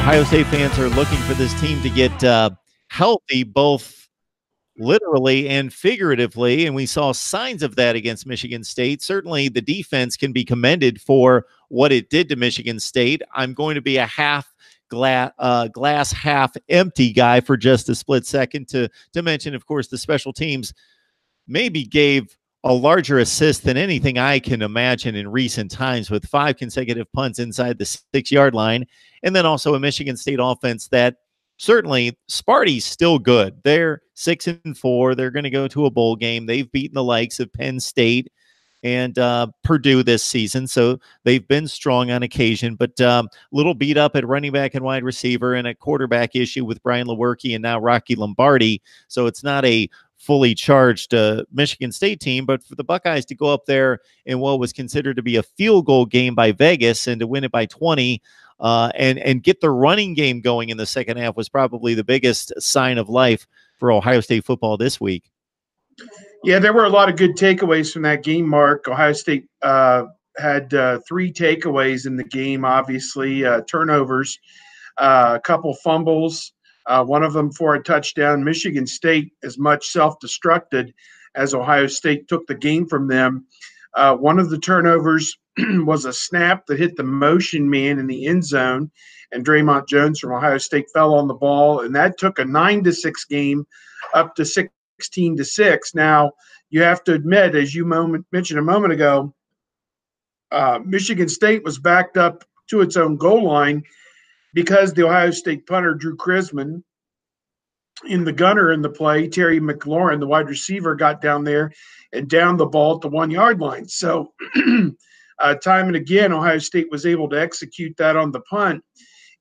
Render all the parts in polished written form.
Ohio State fans are looking for this team to get healthy, both literally and figuratively, and we saw signs of that against Michigan State. Certainly, the defense can be commended for what it did to Michigan State. I'm going to be a glass half empty guy for just a split second to mention, of course, the special teams maybe gave a larger assist than anything I can imagine in recent times, with 5 consecutive punts inside the 6-yard line. And then also a Michigan State offense that certainly Sparty's still good. They're 6-4. They're going to go to a bowl game. They've beaten the likes of Penn State and Purdue this season, so they've been strong on occasion, but little beat up at running back and wide receiver, and a quarterback issue with Brian Lewerke and now Rocky Lombardi. So it's not a fully charged Michigan State team, but for the Buckeyes to go up there in what was considered to be a field goal game by Vegas and to win it by 20 and get the running game going in the second half was probably the biggest sign of life for Ohio State football this week. Yeah, there were a lot of good takeaways from that game, Mark. Ohio State had 3 takeaways in the game, obviously. Turnovers, a couple fumbles, one of them for a touchdown. Michigan State as much self-destructed as Ohio State took the game from them. One of the turnovers was a snap that hit the motion man in the end zone, and Draymond Jones from Ohio State fell on the ball, and that took a 9-6 game up to 16-6. Now, you have to admit, as you mentioned a moment ago, Michigan State was backed up to its own goal line because the Ohio State punter, Drew Chrisman, in the gunner in the play, Terry McLaurin, the wide receiver, got down there and downed the ball at the 1-yard line. So time and again, Ohio State was able to execute that on the punt.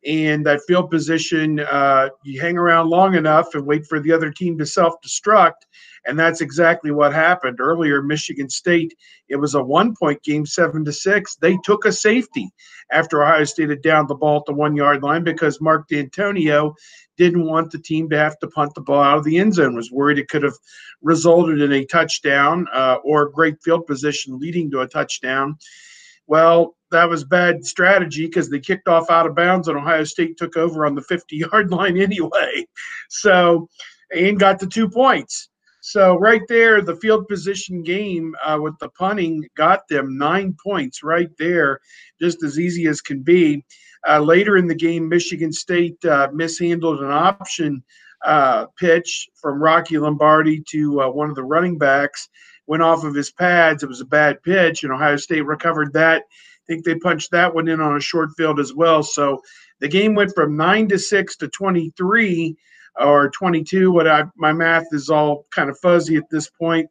And that field position, you hang around long enough and wait for the other team to self-destruct, and that's exactly what happened. Earlier, Michigan State, it was a 1-point game, 7-6. They took a safety after Ohio State had downed the ball at the 1-yard line because Mark D'Antonio didn't want the team to have to punt the ball out of the end zone, was worried it could have resulted in a touchdown or great field position leading to a touchdown. Well, that was bad strategy because they kicked off out of bounds and Ohio State took over on the 50-yard line anyway. So, and got the 2 points. So right there, the field position game with the punting got them 9 points right there, just as easy as can be. Later in the game, Michigan State mishandled an option pitch from Rocky Lombardi to one of the running backs, went off of his pads. It was a bad pitch, and Ohio State recovered that. I think they punched that one in on a short field as well. So the game went from 9-6 to 23 or 22. My math is all kind of fuzzy at this point,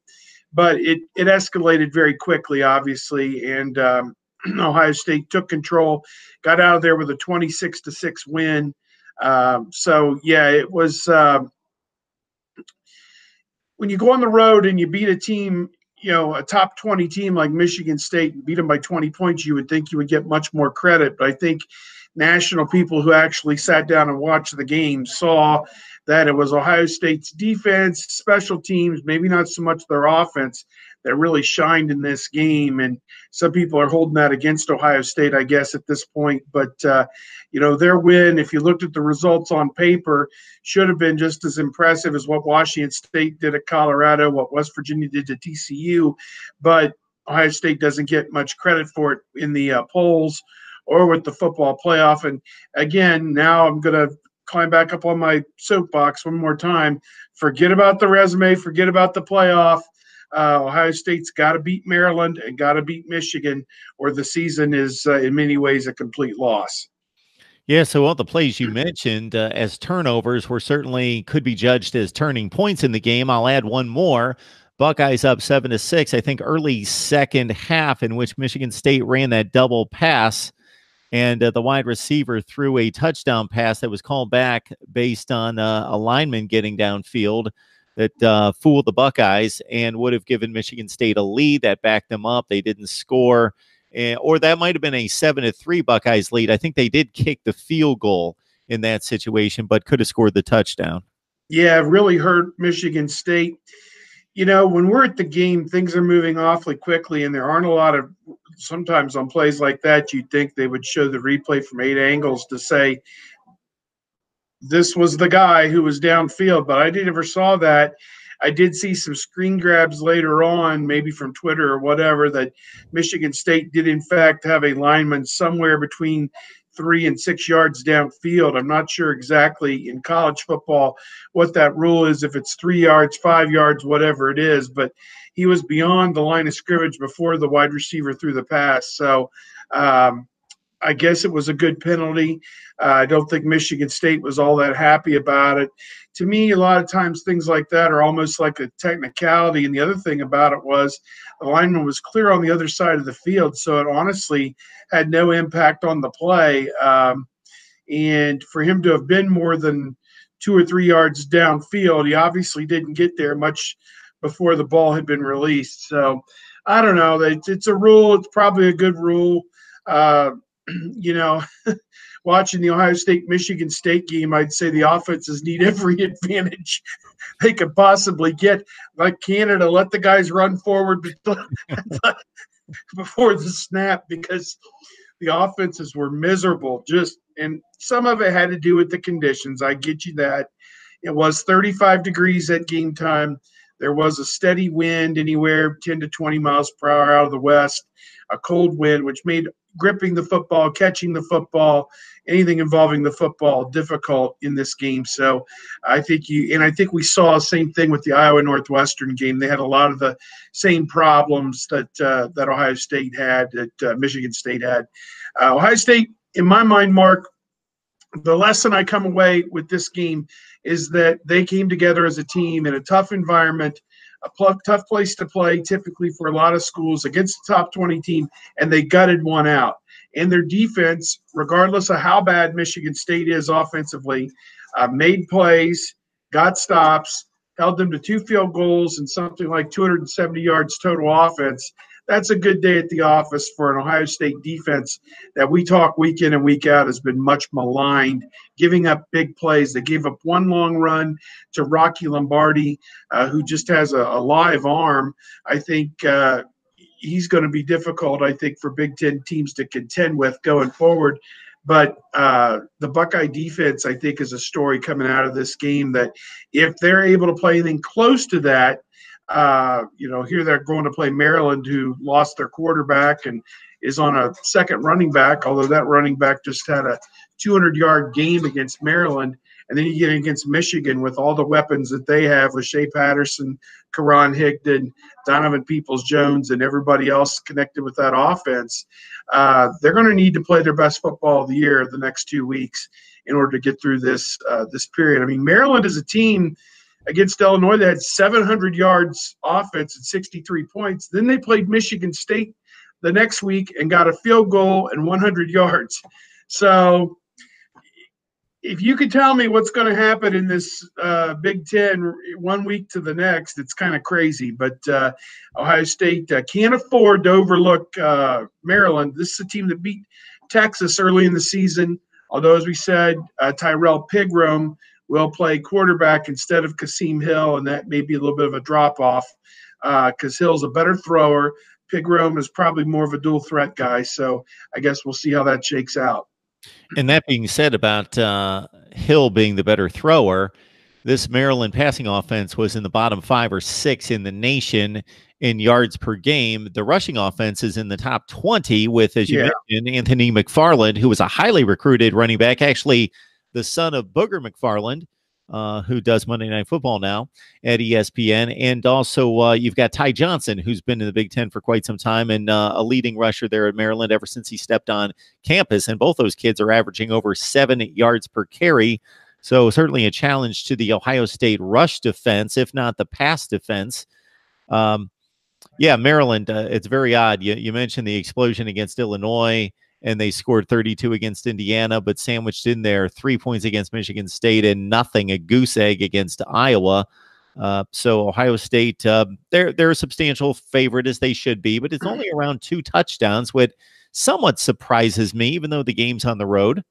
but it escalated very quickly, obviously, and Ohio State took control, got out of there with a 26-6 win. So yeah, it was when you go on the road and you beat a team, a top 20 team like Michigan State, and beat them by 20 points, you would think you would get much more credit. But I think national people who actually sat down and watched the game saw that it was Ohio State's defense, special teams, maybe not so much their offense, that really shined in this game. And some people are holding that against Ohio State, I guess, at this point. But, their win, if you looked at the results on paper, should have been just as impressive as what Washington State did at Colorado, what West Virginia did to TCU. But Ohio State doesn't get much credit for it in the polls or with the football playoff. And, again, now I'm going to climb back up on my soapbox one more time. Forget about the resume. Forget about the playoff. Ohio State's got to beat Maryland and got to beat Michigan, or the season is in many ways a complete loss. Yeah, so all the plays you mentioned as turnovers certainly could be judged as turning points in the game. I'll add one more. Buckeyes up 7-6, I think early second half, in which Michigan State ran that double pass, and the wide receiver threw a touchdown pass that was called back based on a lineman getting downfield that fooled the Buckeyes and would have given Michigan State a lead. That backed them up. They didn't score. Or that might have been a 7-3 Buckeyes lead. I think they did kick the field goal in that situation, but could have scored the touchdown. Yeah, it really hurt Michigan State. When we're at the game, things are moving awfully quickly, and there aren't a lot of – sometimes on plays like that, you'd think they would show the replay from 8 angles to say this was the guy who was downfield, but I never saw that. I did see some screen grabs later on, maybe from Twitter or whatever, that Michigan State did in fact have a lineman somewhere between 3 and 6 yards downfield. I'm not sure exactly in college football what that rule is, if it's 3 yards, 5 yards, whatever it is, but he was beyond the line of scrimmage before the wide receiver threw the pass. So I guess it was a good penalty. I don't think Michigan State was all that happy about it. To me, a lot of times things like that are almost like a technicality. And the other thing about it was the lineman was clear on the other side of the field, so it honestly had no impact on the play. And for him to have been more than 2 or 3 yards downfield, he obviously didn't get there much before the ball had been released. So I don't know. It's a rule. It's probably a good rule. You know, watching the Ohio State-Michigan State game, I'd say the offenses need every advantage they could possibly get. Like Canada, let the guys run forward before the snap, because the offenses were miserable. And some of it had to do with the conditions. I get you that. It was 35 degrees at game time. There was a steady wind, anywhere 10 to 20 miles per hour out of the west, a cold wind, which made gripping the football, catching the football, anything involving the football difficult in this game. So I think we saw the same thing with the Iowa Northwestern game. They had a lot of the same problems that Ohio State had, that Michigan State had. Ohio State, in my mind, Mark, the lesson I come away with this game is that they came together as a team in a tough environment, a tough place to play typically for a lot of schools, against the top 20 team, and they gutted one out. And their defense, regardless of how bad Michigan State is offensively, made plays, got stops, held them to 2 field goals and something like 270 yards total offense. That's a good day at the office for an Ohio State defense that we talk week in and week out has been much maligned, giving up big plays. They gave up one long run to Rocky Lombardi, who just has a live arm. I think he's going to be difficult, I think, for Big Ten teams to contend with going forward. But the Buckeye defense, I think, is a story coming out of this game that if they're able to play anything close to that, here they're going to play Maryland, who lost their quarterback and is on a second running back, although that running back just had a 200-yard game against Maryland. And then you get against Michigan with all the weapons that they have with Shea Patterson, Karan Higdon, Donovan Peoples-Jones, and everybody else connected with that offense. They're going to need to play their best football of the year the next 2 weeks in order to get through this period. I mean, Maryland is a team against Illinois that had 700 yards offense and 63 points. Then they played Michigan State the next week and got a field goal and 100 yards. So if you could tell me what's going to happen in this Big Ten 1 week to the next, it's kind of crazy. But Ohio State can't afford to overlook Maryland. This is a team that beat Texas early in the season, although, as we said, Tyrell Pigrome will play quarterback instead of Kasim Hill, and that may be a little bit of a drop-off because Hill's a better thrower. Pigrome is probably more of a dual threat guy, so I guess we'll see how that shakes out. And that being said about Hill being the better thrower, this Maryland passing offense was in the bottom 5 or 6 in the nation in yards per game. The rushing offense is in the top 20 with, as you mentioned, Anthony McFarland, who was a highly recruited running back, actually the son of Booger McFarland, who does Monday Night Football now at ESPN. And also you've got Ty Johnson, who's been in the Big Ten for quite some time and a leading rusher there at Maryland ever since he stepped on campus. And both those kids are averaging over 7 yards per carry. So certainly a challenge to the Ohio State rush defense, if not the pass defense. Maryland, it's very odd. You mentioned the explosion against Illinois, and they scored 32 against Indiana, but sandwiched in there 3 points against Michigan State and nothing, a goose egg against Iowa. So Ohio State, they're a substantial favorite, as they should be, but it's only around 2 touchdowns, which somewhat surprises me, even though the game's on the road.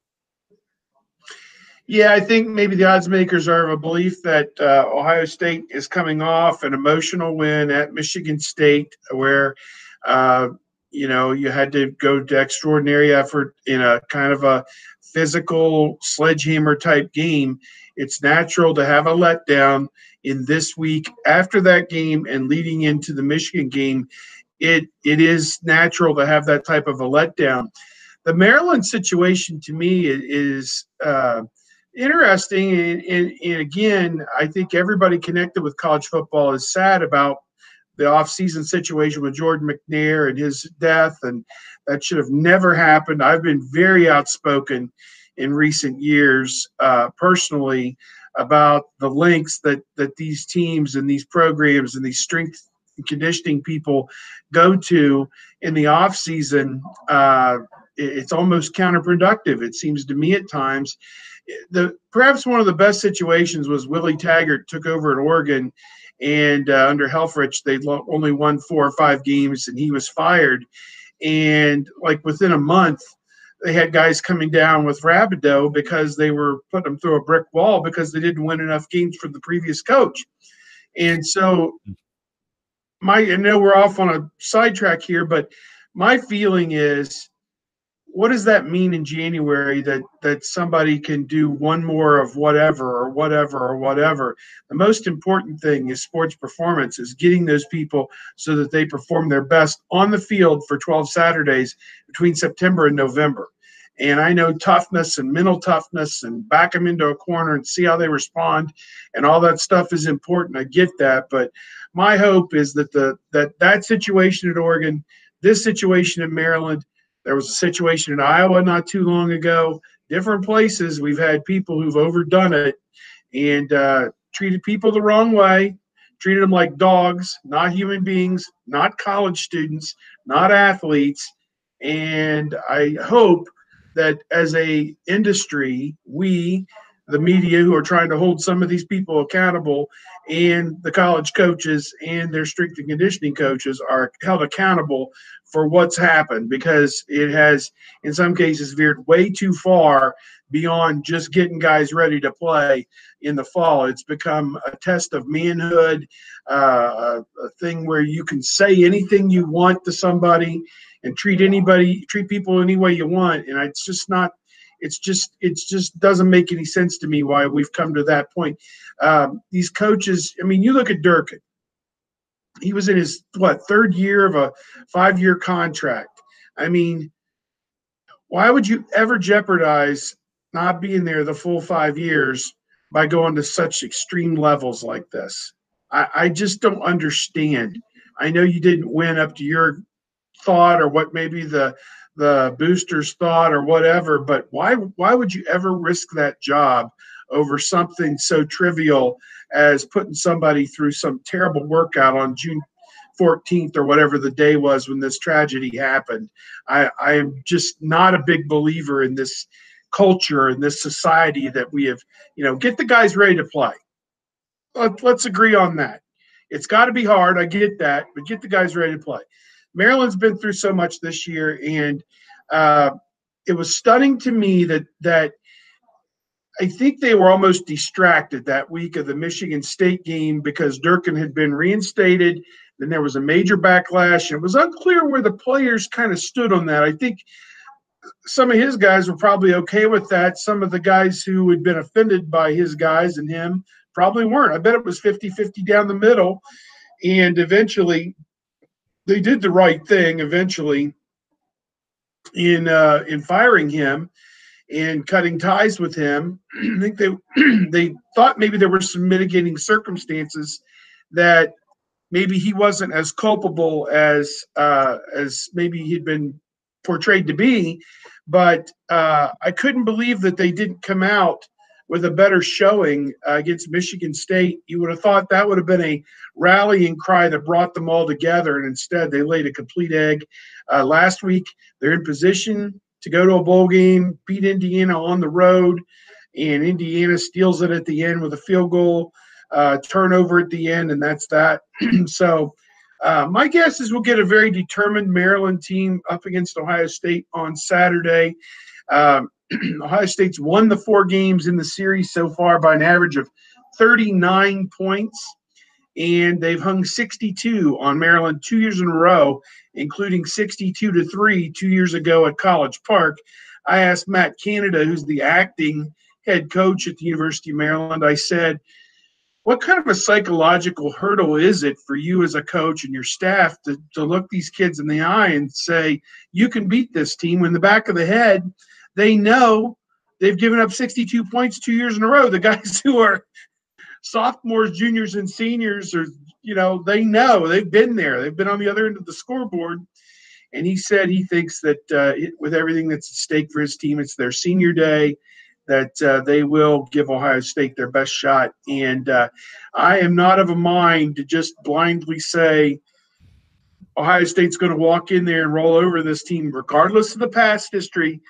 Yeah, I think maybe the odds makers are of a belief that Ohio State is coming off an emotional win at Michigan State, where You had to go to extraordinary effort in a kind of a physical sledgehammer type game. It's natural to have a letdown in this week after that game and leading into the Michigan game. It is natural to have that type of a letdown. The Maryland situation to me is interesting. And again, I think everybody connected with college football is sad about the offseason situation with Jordan McNair and his death, and that should have never happened. I've been very outspoken in recent years personally about the lengths that these teams and these programs and these strength and conditioning people go to in the offseason. It's almost counterproductive, it seems to me at times. Perhaps one of the best situations was Willie Taggart took over at Oregon, and under Helfrich, they only won 4 or 5 games, and he was fired. And like within a month, they had guys coming down with Rabideau because they were putting them through a brick wall because they didn't win enough games for the previous coach. And so I know we're off on a sidetrack here, but my feeling is, what does that mean in January that somebody can do one more of whatever or whatever or whatever? The most important thing is sports performance, is getting those people so that they perform their best on the field for 12 Saturdays between September and November. And I know toughness and mental toughness and back them into a corner and see how they respond and all that stuff is important. I get that. But my hope is that that situation at Oregon, this situation in Maryland, there was a situation in Iowa not too long ago. Different places, we've had people who've overdone it and treated people the wrong way, treated them like dogs, not human beings, not college students, not athletes. And I hope that as a industry, we, the media who are trying to hold some of these people accountable, and the college coaches and their strength and conditioning coaches are held accountable for what's happened, because it has in some cases veered way too far beyond just getting guys ready to play in the fall. It's become a test of manhood, a thing where you can say anything you want to somebody and treat people any way you want. And it's just not, it just doesn't make any sense to me why we've come to that point. These coaches, I mean, you look at Durkin. He was in his, third year of a 5-year contract. I mean, why would you ever jeopardize not being there the full 5 years by going to such extreme levels like this? I just don't understand. I know you didn't win up to your thought or what maybe the boosters thought or whatever, but why would you ever risk that job over something so trivial as putting somebody through some terrible workout on June 14th or whatever the day was when this tragedy happened? I am just not a big believer in this culture and this society that we have, get the guys ready to play. Let's agree on that. It's got to be hard. I get that, but get the guys ready to play. Maryland's been through so much this year, and it was stunning to me that I think they were almost distracted that week of the Michigan State game because Durkin had been reinstated. Then there was a major backlash, and it was unclear where the players kind of stood on that. I think some of his guys were probably okay with that. Some of the guys who had been offended by his guys and him probably weren't. I bet it was 50-50 down the middle, and eventually they did the right thing eventually in firing him and cutting ties with him. I think they thought maybe there were some mitigating circumstances that maybe he wasn't as culpable as maybe he'd been portrayed to be. But I couldn't believe that they didn't come out with a better showing against Michigan State. You would have thought that would have been a rallying cry that brought them all together, and instead they laid a complete egg. Last week, they're in position to go to a bowl game, beat Indiana on the road, and Indiana steals it at the end with a field goal turnover at the end, and that's that. So my guess is we'll get a very determined Maryland team up against Ohio State on Saturday. Ohio State's won the 4 games in the series so far by an average of 39 points. and they've hung 62 on Maryland 2 years in a row, including 62-3 2 years ago at College Park. I asked Matt Canada, who's the acting head coach at the University of Maryland, I said, what kind of a psychological hurdle is it for you as a coach and your staff to look these kids in the eye and say, you can beat this team, when in the back of the head, they know they've given up 62 points 2 years in a row. The guys who are sophomores, juniors, and seniors are, they know they've been there. They've been on the other end of the scoreboard. And he said he thinks that with everything that's at stake for his team, it's their senior day, that they will give Ohio State their best shot. And I am not of a mind to just blindly say Ohio State's going to walk in there and roll over this team, regardless of the past history.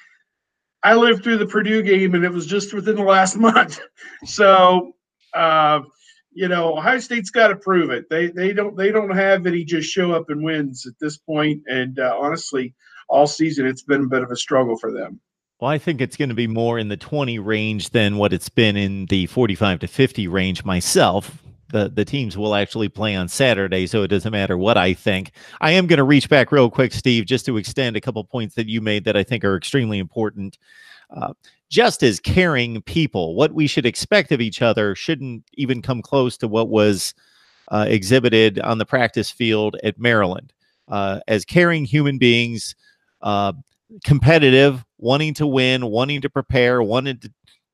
I lived through the Purdue game, and it was just within the last month. So, Ohio State's got to prove it. They don't have any just show up and wins at this point. And honestly, all season it's been a bit of a struggle for them. Well, I think it's going to be more in the 20 range than what it's been in the 45 to 50 range myself. The teams will actually play on Saturday, so it doesn't matter what I think. I am going to reach back real quick, Steve, just to extend a couple points that you made that I think are extremely important. Just as caring people, what we should expect of each other shouldn't even come close to what was exhibited on the practice field at Maryland. As caring human beings, competitive, wanting to win, wanting to prepare, wanting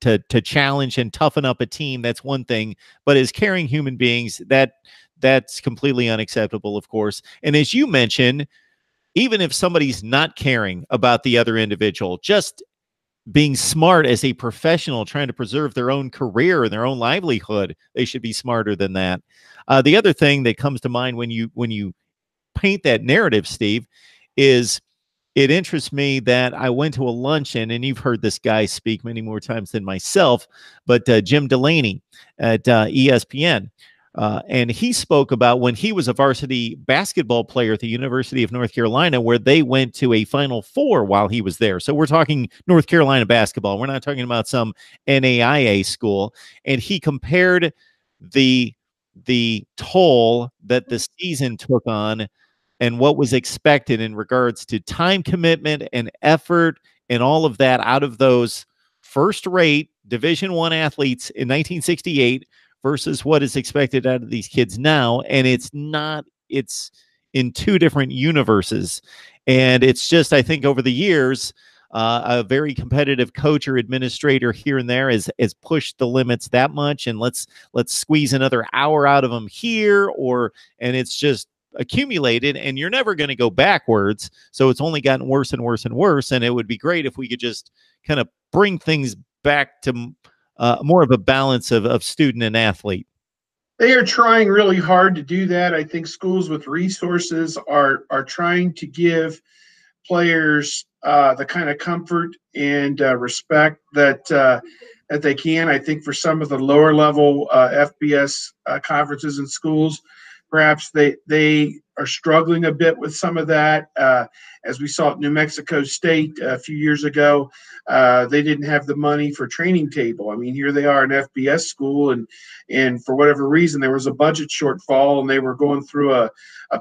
to challenge and toughen up a team, that's one thing. But as caring human beings, that's completely unacceptable, of course. And as you mentioned, even if somebody's not caring about the other individual, just being smart as a professional, trying to preserve their own career and their own livelihood, they should be smarter than that. The other thing that comes to mind when you paint that narrative, Steve, is it interests me that I went to a luncheon, and you've heard this guy speak many more times than myself, but Jim Delaney at ESPN. And he spoke about when he was a varsity basketball player at the University of North Carolina, where they went to a Final Four while he was there. So we're talking North Carolina basketball. We're not talking about some NAIA school. And he compared the toll that the season took on and what was expected in regards to time commitment and effort and all of that out of those first-rate Division I athletes in 1968 versus what is expected out of these kids now. And it's in two different universes. And it's just, I think over the years, a very competitive coach or administrator here and there has pushed the limits that much. And let's squeeze another hour out of them here, and it's just accumulated, and you're never going to go backwards. So it's only gotten worse and worse and worse. And it would be great if we could just kind of bring things back to more of a balance of student and athlete. They are trying really hard to do that. I think schools with resources are trying to give players the kind of comfort and respect that they can. I think for some of the lower level FBS conferences and schools, perhaps they are struggling a bit with some of that. As we saw at New Mexico State a few years ago, they didn't have the money for training table. I mean, here they are, an FBS school, and for whatever reason, there was a budget shortfall, and they were going through a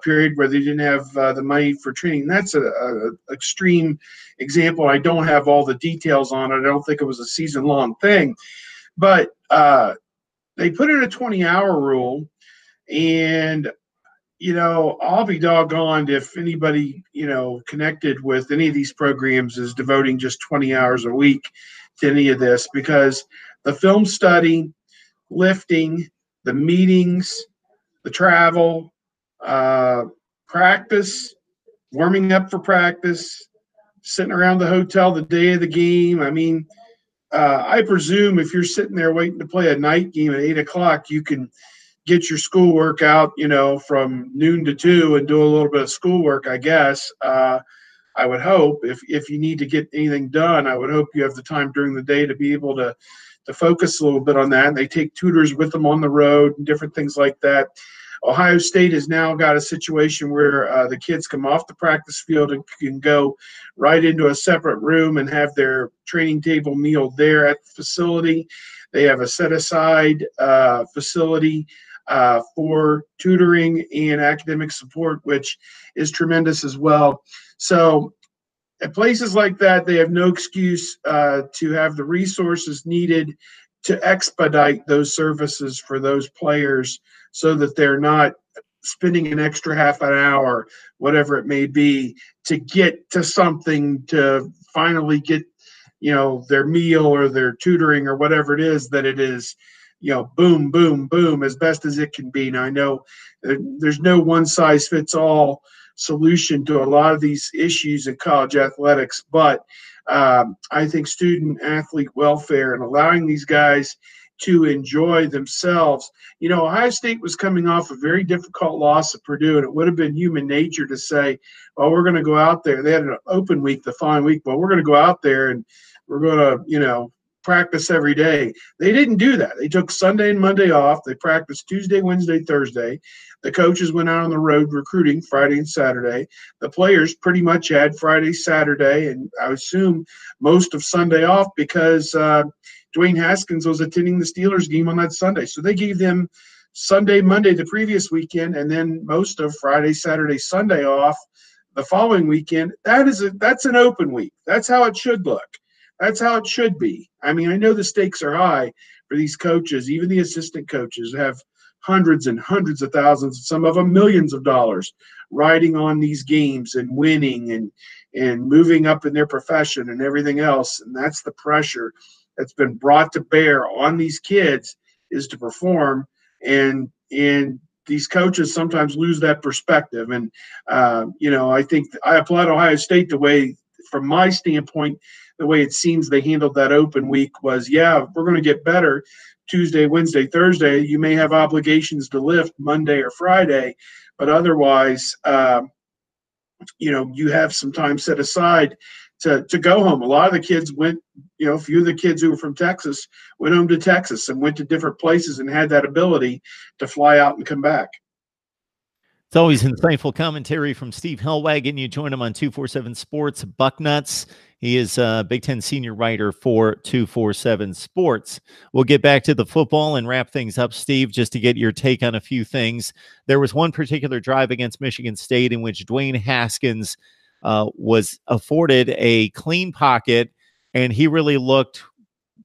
period where they didn't have the money for training. And that's an extreme example. I don't have all the details on it. I don't think it was a season-long thing. But they put in a 20-hour rule, and I'll be doggone if anybody, connected with any of these programs is devoting just 20 hours a week to any of this, because the film study, lifting, the meetings, the travel, practice, warming up for practice, sitting around the hotel the day of the game. I mean, I presume if you're sitting there waiting to play a night game at 8 o'clock, you can get your schoolwork out, from noon to 2 and do a little bit of schoolwork, I guess. I would hope if you need to get anything done, I would hope you have the time during the day to be able to focus a little bit on that. And they take tutors with them on the road and different things like that. Ohio State has now got a situation where the kids come off the practice field and can go right into a separate room and have their training table meal there at the facility. They have a set-aside facility for tutoring and academic support, which is tremendous as well. So at places like that, they have no excuse to have the resources needed to expedite those services for those players so that they're not spending an extra half an hour, whatever it may be, to get to something to finally get, their meal or their tutoring or whatever it is, that it is, boom, boom, boom, as best as it can be. Now, I know there's no one size fits all solution to a lot of these issues in college athletics, but I think student athlete welfare and allowing these guys to enjoy themselves. Ohio State was coming off a very difficult loss at Purdue, and it would have been human nature to say, well, we're going to go out there. They had an open week the following week, but we're going to go out there and we're going to, practice every day. They didn't do that. They took Sunday and Monday off. They practiced Tuesday, Wednesday, Thursday. The coaches went out on the road recruiting Friday and Saturday. The players pretty much had Friday, Saturday, and I assume most of Sunday off because Dwayne Haskins was attending the Steelers game on that Sunday. So they gave them Sunday, Monday the previous weekend, and then most of Friday, Saturday, Sunday off the following weekend. That's an open week. That's how it should look. That's how it should be. I mean, I know the stakes are high for these coaches. Even the assistant coaches have hundreds and hundreds of thousands, some of them millions of dollars, riding on these games and winning and moving up in their profession and everything else. And that's the pressure that's been brought to bear on these kids, is to perform. And these coaches sometimes lose that perspective. And, I think I applaud Ohio State the way, from my standpoint, the way it seems they handled that open week was, we're going to get better Tuesday, Wednesday, Thursday. You may have obligations to lift Monday or Friday, but otherwise, you have some time set aside to go home. A lot of the kids went, a few of the kids who were from Texas went home to Texas and went to different places and had that ability to fly out and come back. It's always insightful commentary from Steve Hellwagon. You join him on 247 Sports Bucknuts. He is a Big Ten senior writer for 247 Sports. We'll get back to the football and wrap things up, Steve, just to get your take on a few things. There was one particular drive against Michigan State in which Dwayne Haskins was afforded a clean pocket, and he really looked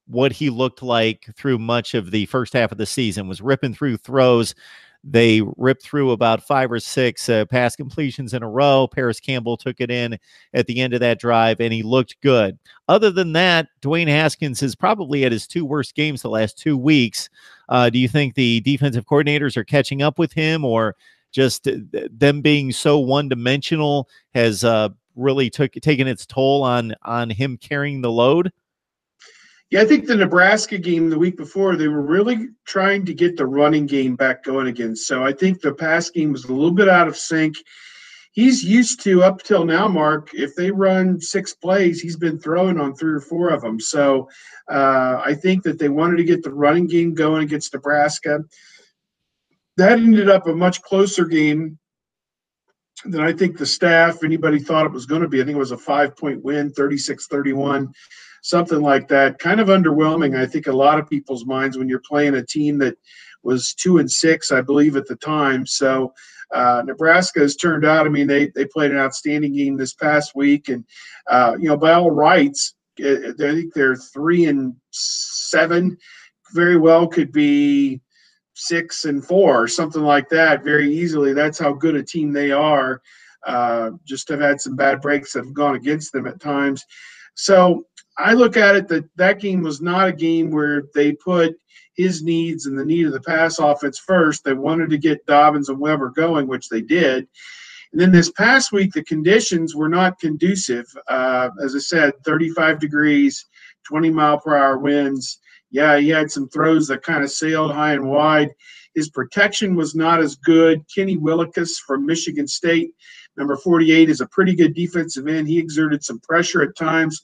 what he looked like through much of the first half of the season, was ripping through throws. They ripped through about 5 or 6 pass completions in a row. Paris Campbell took it in at the end of that drive, and he looked good. Other than that, Dwayne Haskins is probably at his 2 worst games the last 2 weeks. Do you think the defensive coordinators are catching up with him, or just them being so one-dimensional has really taken its toll on him carrying the load? Yeah, I think the Nebraska game the week before, they were really trying to get the running game back going again. So I think the pass game was a little bit out of sync. He's used to, up till now, Mark, if they run 6 plays, he's been throwing on 3 or 4 of them. So I think that they wanted to get the running game going against Nebraska. That ended up a much closer game than I think the staff, anybody thought it was going to be. I think it was a 5-point win, 36-31. Something like that. Kind of underwhelming, I think, a lot of people's minds when you're playing a team that was 2-6, I believe, at the time. So Nebraska has turned out. I mean, they played an outstanding game this past week, and by all rights, I think they're 3-7. Very well could be 6-4 or something like that very easily. That's how good a team they are. Just have had some bad breaks that have gone against them at times. So I look at it that game was not a game where they put his needs and the need of the pass offense first. They wanted to get Dobbins and Weber going, which they did. And then this past week, the conditions were not conducive. As I said, 35 degrees, 20-mile-per-hour winds. Yeah, he had some throws that kind of sailed high and wide. His protection was not as good. Kenny Willekes from Michigan State, number 48, is a pretty good defensive end. He exerted some pressure at times.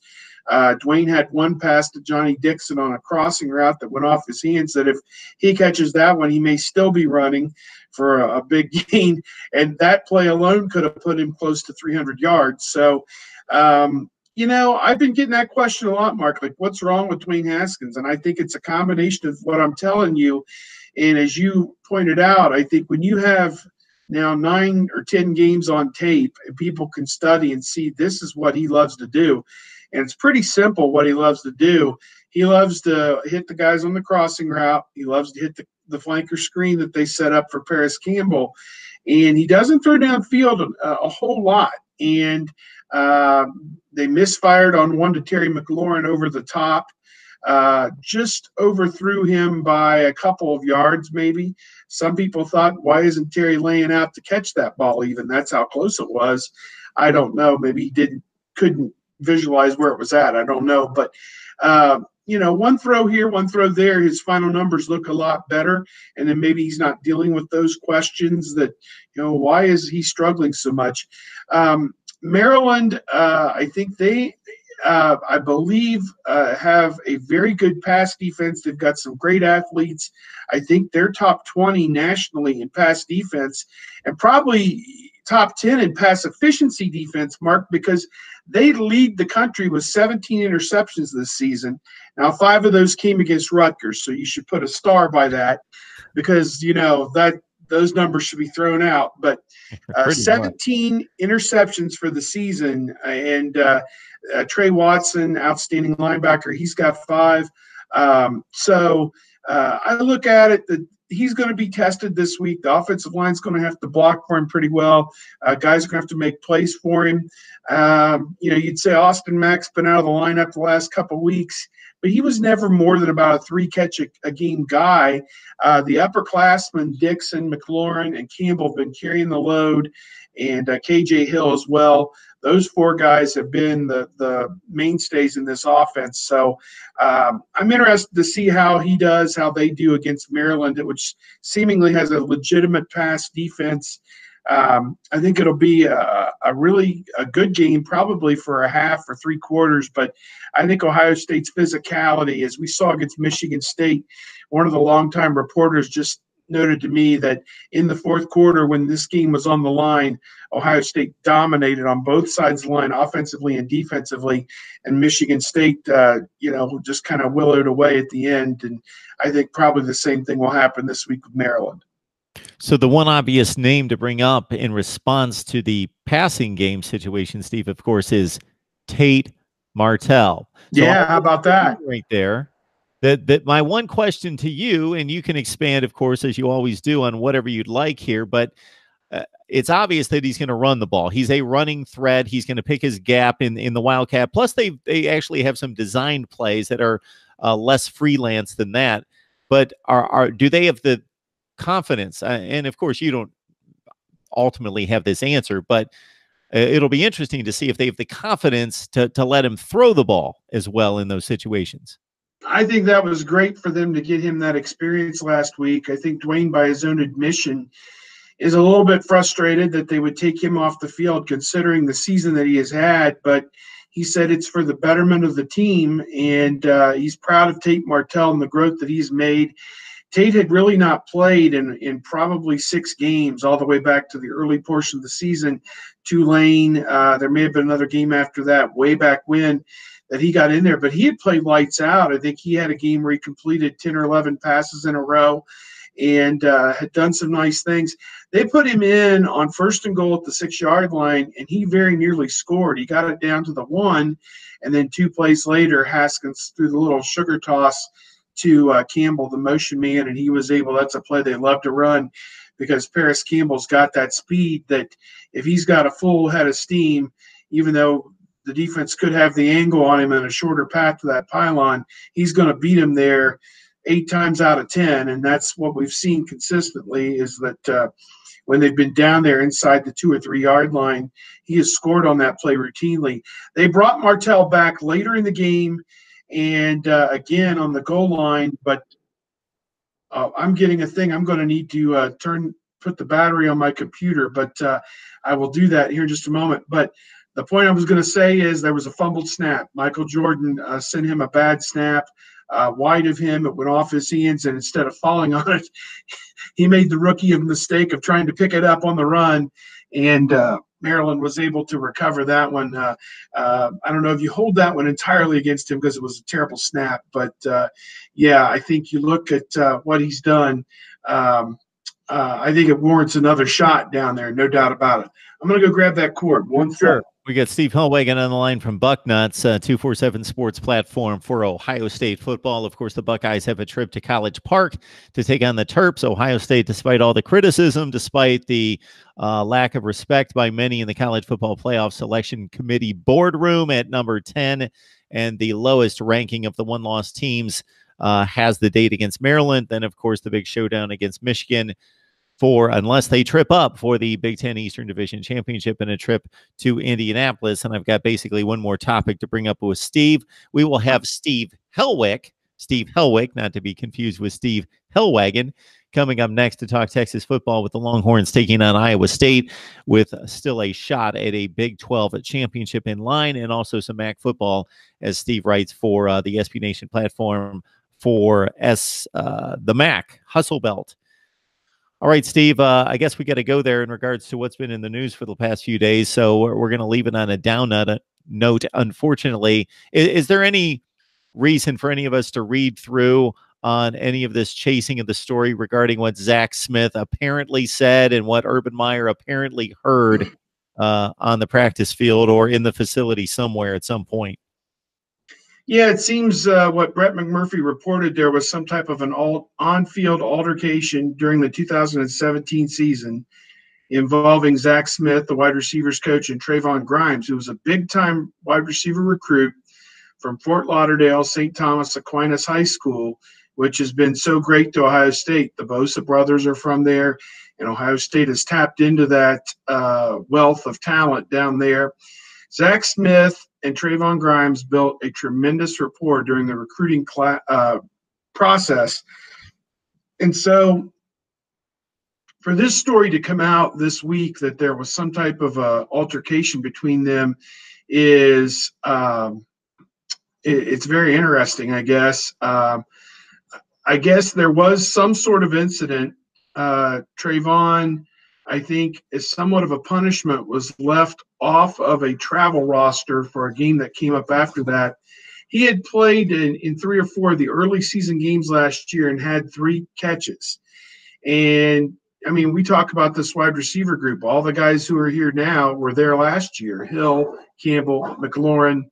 Dwayne had one pass to Johnny Dixon on a crossing route that went off his hands, that if he catches that one, he may still be running for a big gain. And that play alone could have put him close to 300 yards. So, I've been getting that question a lot, Mark, like what's wrong with Dwayne Haskins? And I think it's a combination of what I'm telling you. And as you pointed out, I think when you have now 9 or 10 games on tape and people can study and see this is what he loves to do. And it's pretty simple what he loves to do. He loves to hit the guys on the crossing route. He loves to hit the flanker screen that they set up for Paris Campbell. And he doesn't throw downfield a whole lot. And they misfired on one to Terry McLaurin over the top. Just overthrew him by a couple of yards, maybe. Some people thought, why isn't Terry laying out to catch that ball even? That's how close it was. I don't know. Maybe he couldn't visualize where it was at. I don't know. But, one throw here, one throw there, his final numbers look a lot better. And then maybe he's not dealing with those questions that, why is he struggling so much? Maryland, I think I believe, have a very good pass defense. They've got some great athletes. I think they're top 20 nationally in pass defense and probably top 10 in pass efficiency defense, Mark, because they lead the country with 17 interceptions this season. Now, 5 of those came against Rutgers, so you should put a star by that because, those numbers should be thrown out. But 17 interceptions for the season, and Trey Watson, outstanding linebacker, he's got 5. So I look at it that he's going to be tested this week. The offensive line's going to have to block for him pretty well. Guys are going to have to make plays for him. You'd say Austin Mack's been out of the lineup the last couple of weeks, but he was never more than about a 3-catch-a-game guy. The upperclassmen, Dixon, McLaurin, and Campbell have been carrying the load, and KJ Hill as well. Those 4 guys have been the mainstays in this offense. So I'm interested to see how they do against Maryland, which seemingly has a legitimate pass defense. I think it'll be a really good game, probably for a half or 3 quarters. But I think Ohio State's physicality, as we saw against Michigan State, one of the longtime reporters just noted to me that in the fourth quarter, when this game was on the line, Ohio State dominated on both sides of the line, offensively and defensively, and Michigan State, just kind of willowed away at the end. And I think probably the same thing will happen this week with Maryland. So the one obvious name to bring up in response to the passing game situation, Steve, of course, is Tate Martell. So how about that? Right there. That my one question to you, and you can expand, of course, as you always do, on whatever you'd like here, but it's obvious that he's going to run the ball. He's a running threat. He's going to pick his gap in the Wildcat. Plus, they actually have some designed plays that are less freelance than that. But do they have the confidence? And of course, you don't ultimately have this answer, but it'll be interesting to see if they have the confidence to let him throw the ball as well in those situations. I think that was great for them to get him that experience last week. I think Dwayne, by his own admission, is a little bit frustrated that they would take him off the field considering the season that he has had, but he said it's for the betterment of the team, and he's proud of Tate Martell and the growth that he's made. Tate had really not played in probably 6 games all the way back to the early portion of the season. Tulane, there may have been another game after that, way back when, that he got in there, but he had played lights out. I think he had a game where he completed 10 or 11 passes in a row and had done some nice things. They put him in on 1st and goal at the 6-yard line, and he very nearly scored. He got it down to the 1, and then 2 plays later, Haskins threw the little sugar toss to Campbell, the motion man, and he was able – that's a play they love to run because Paris Campbell's got that speed that if he's got a full head of steam, even though – the defense could have the angle on him and a shorter path to that pylon, he's going to beat him there 8 times out of 10. And that's what we've seen consistently is that when they've been down there inside the 2 or 3 yard line, he has scored on that play routinely. They brought Martell back later in the game and again on the goal line, but I'm getting a thing. I'm going to need to put the battery on my computer, but I will do that here in just a moment. But the point I was going to say is there was a fumbled snap. Michael Jordan sent him a bad snap wide of him. It went off his hands, and instead of falling on it, he made the rookie a mistake of trying to pick it up on the run. And Maryland was able to recover that one. I don't know if you hold that one entirely against him because it was a terrible snap, but yeah, I think you look at what he's done. I think it warrants another shot down there, no doubt about it. I'm going to go grab that cord. One sec. We got Steve Hellwagon on the line from Bucknuts, 247 Sports platform for Ohio State football. Of course, the Buckeyes have a trip to College Park to take on the Terps. Ohio State, despite all the criticism, despite the lack of respect by many in the College Football Playoff Selection Committee boardroom at number 10, and the lowest ranking of the one-loss teams, has the date against Maryland. Then, of course, the big showdown against Michigan, unless they trip up for the Big Ten Eastern Division Championship and a trip to Indianapolis. And I've got basically one more topic to bring up with Steve. We will have Steve Hellwick, not to be confused with Steve Hellwagon, coming up next to talk Texas football with the Longhorns taking on Iowa State, with still a shot at a Big 12 championship in line, and also some MAC football, as Steve writes for the SB Nation platform for the MAC Hustle Belt. All right, Steve, I guess we got to go there in regards to what's been in the news for the past few days. So we're going to leave it on a down note, unfortunately. Is there any reason for any of us to read through on any of this chasing of the story regarding what Zach Smith apparently said and what Urban Meyer apparently heard on the practice field or in the facility somewhere at some point? Yeah, it seems what Brett McMurphy reported, there was some type of an on-field altercation during the 2017 season involving Zach Smith, the wide receivers coach, and Trayvon Grimes, who was a big-time wide receiver recruit from Fort Lauderdale, St. Thomas Aquinas High School, which has been so great to Ohio State. The Bosa brothers are from there, and Ohio State has tapped into that wealth of talent down there. Zach Smith and Trayvon Grimes built a tremendous rapport during the recruiting process. And so for this story to come out this week that there was some type of altercation between them is it's very interesting, I guess. I guess there was some sort of incident. Trayvon, I think, as somewhat of a punishment, was left off of a travel roster for a game that came up after that. He had played in 3 or 4 of the early season games last year and had 3 catches. And, I mean, we talk about this wide receiver group. All the guys who are here now were there last year. Hill, Campbell, McLaurin,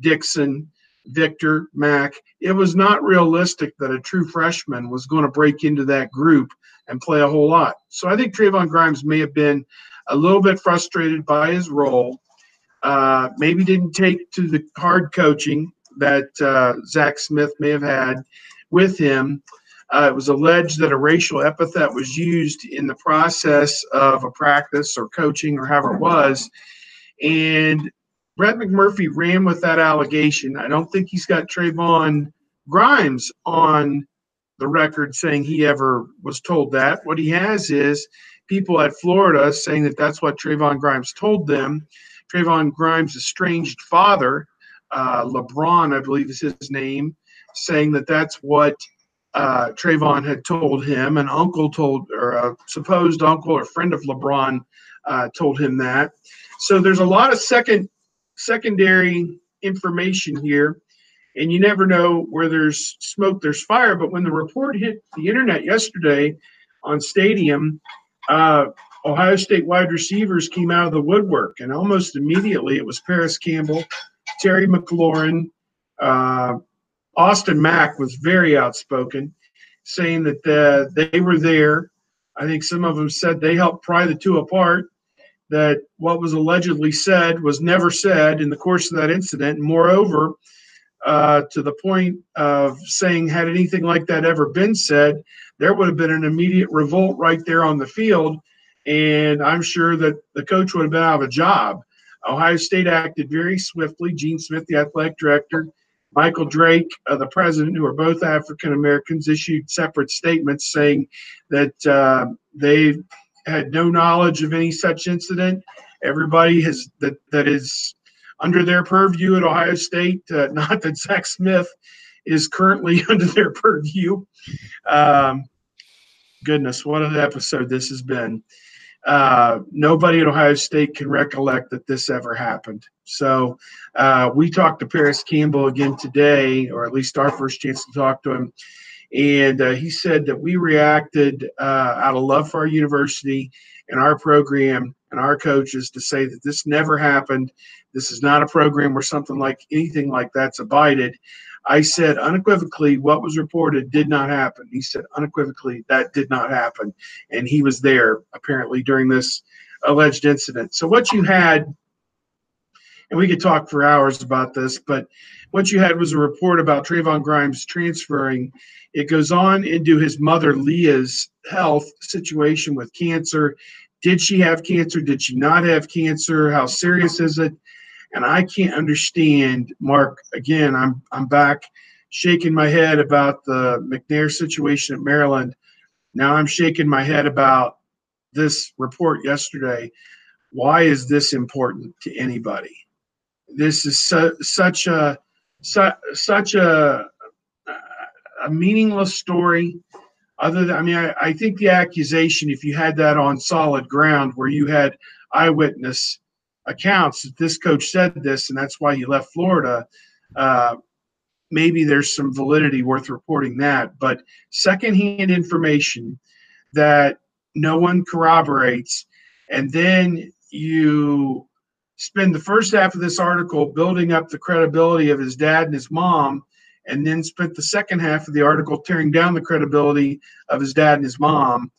Dixon, Victor, Mack. It was not realistic that a true freshman was going to break into that group and play a whole lot. So I think Trayvon Grimes may have been a little bit frustrated by his role, maybe didn't take to the hard coaching that Zach Smith may have had with him. It was alleged that a racial epithet was used in the process of a practice or coaching or however it was. And Brett McMurphy ran with that allegation. I don't think he's got Trayvon Grimes on the record saying he ever was told that. What he has is people at Florida saying that that's what Trayvon Grimes told them. Trayvon Grimes' estranged father, LeBron, I believe is his name, saying that that's what Trayvon had told him. An uncle told, or a supposed uncle or friend of LeBron told him that. So there's a lot of secondary information here. And you never know where there's smoke, there's fire. But when the report hit the internet yesterday on Stadium, Ohio State wide receivers came out of the woodwork. And almost immediately it was Paris Campbell, Terry McLaurin, Austin Mack was very outspoken, saying that they were there. I think some of them said they helped pry the two apart, that what was allegedly said was never said in the course of that incident. And moreover, to the point of saying, had anything like that ever been said, there would have been an immediate revolt right there on the field, and I'm sure that the coach would have been out of a job. Ohio State acted very swiftly. Gene Smith, the athletic director, Michael Drake, the president, who are both African Americans, issued separate statements saying that they had no knowledge of any such incident. Everybody has that is under their purview at Ohio State. Not that Zach Smith is currently under their purview. Goodness, what an episode this has been. Nobody at Ohio State can recollect that this ever happened. So we talked to Paris Campbell again today, or at least our first chance to talk to him. And he said that we reacted out of love for our university and our program and our coaches to say that this never happened. This is not a program where something like anything like that's abided. I said unequivocally what was reported did not happen. He said unequivocally that did not happen. And he was there apparently during this alleged incident. So what you had, and we could talk for hours about this, but what you had was a report about Trayvon Grimes transferring. It goes on into his mother Leah's health situation with cancer. Did she have cancer? Did she not have cancer? How serious is it? And I can't understand, Mark, again, I'm back shaking my head about the McNair situation at Maryland. Now I'm shaking my head about this report yesterday. Why is this important to anybody? This is such a meaningless story. Other than, I mean, I think the accusation, if you had that on solid ground where you had eyewitness accounts that this coach said this and that's why he left Florida, maybe there's some validity worth reporting that. But secondhand information that no one corroborates, and then you spend the first half of this article building up the credibility of his dad and his mom, and then spent the second half of the article tearing down the credibility of his dad and his mom.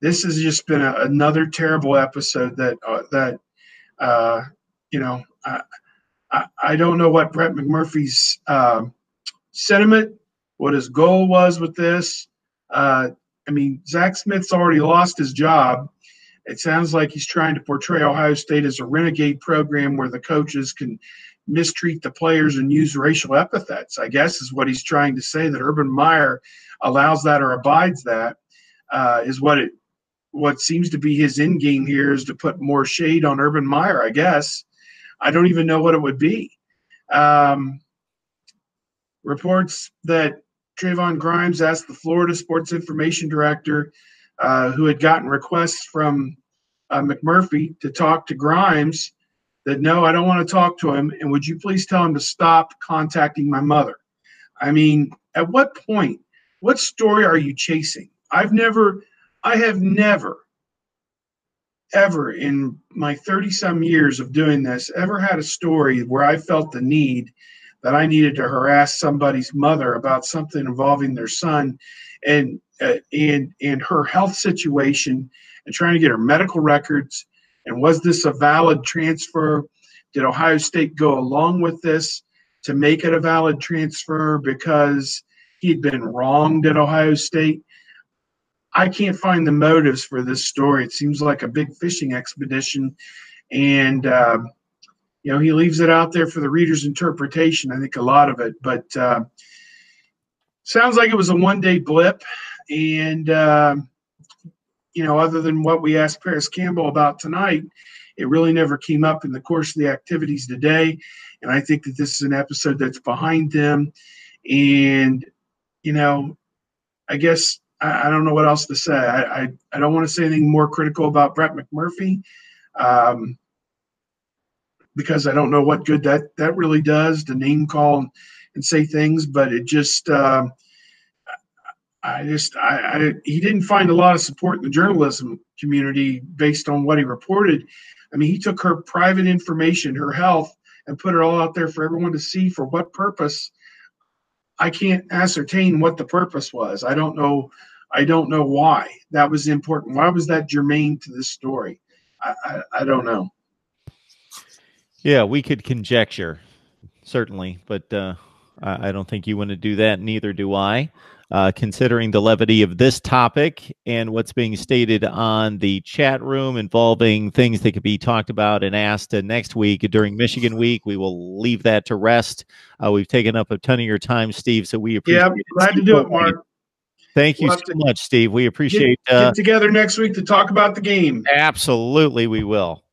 This has just been another terrible episode that you know, I don't know what Brett McMurphy's sentiment, what his goal was with this. I mean, Zach Smith's already lost his job. It sounds like he's trying to portray Ohio State as a renegade program where the coaches can mistreat the players and use racial epithets, I guess is what he's trying to say, that Urban Meyer allows that or abides that, is what seems to be his end game here, is to put more shade on Urban Meyer, I guess. I don't even know what it would be. Reports that Trayvon Grimes asked the Florida sports information director, who had gotten requests from McMurphy to talk to Grimes, that no, I don't want to talk to him, and would you please tell him to stop contacting my mother? I mean, at what point, what story are you chasing? I have never, ever in my 30-some years of doing this, ever had a story where I felt the need that I needed to harass somebody's mother about something involving their son and her health situation and trying to get her medical records. And was this a valid transfer? Did Ohio State go along with this to make it a valid transfer because he'd been wronged at Ohio State? I can't find the motives for this story. It seems like a big fishing expedition. And, he leaves it out there for the reader's interpretation, I think a lot of it. But sounds like it was a one-day blip. And, other than what we asked Paris Campbell about tonight, it really never came up in the course of the activities today. And I think that this is an episode that's behind them. And, I guess I don't know what else to say. I don't want to say anything more critical about Brett McMurphy, because I don't know what good that really does to name call and say things. But it just he didn't find a lot of support in the journalism community based on what he reported. I mean, he took her private information, her health, and put it all out there for everyone to see. For what purpose? I can't ascertain what the purpose was. I don't know why that was important. Why was that germane to this story? I don't know. Yeah, we could conjecture, certainly, but I don't think you want to do that. Neither do I. Considering the levity of this topic and what's being stated on the chat room involving things that could be talked about and asked next week during Michigan Week, we will leave that to rest. We've taken up a ton of your time, Steve, so we appreciate it. Glad to do it, Mark. Thank you so much, Steve. We appreciate get together next week to talk about the game. Absolutely, we will.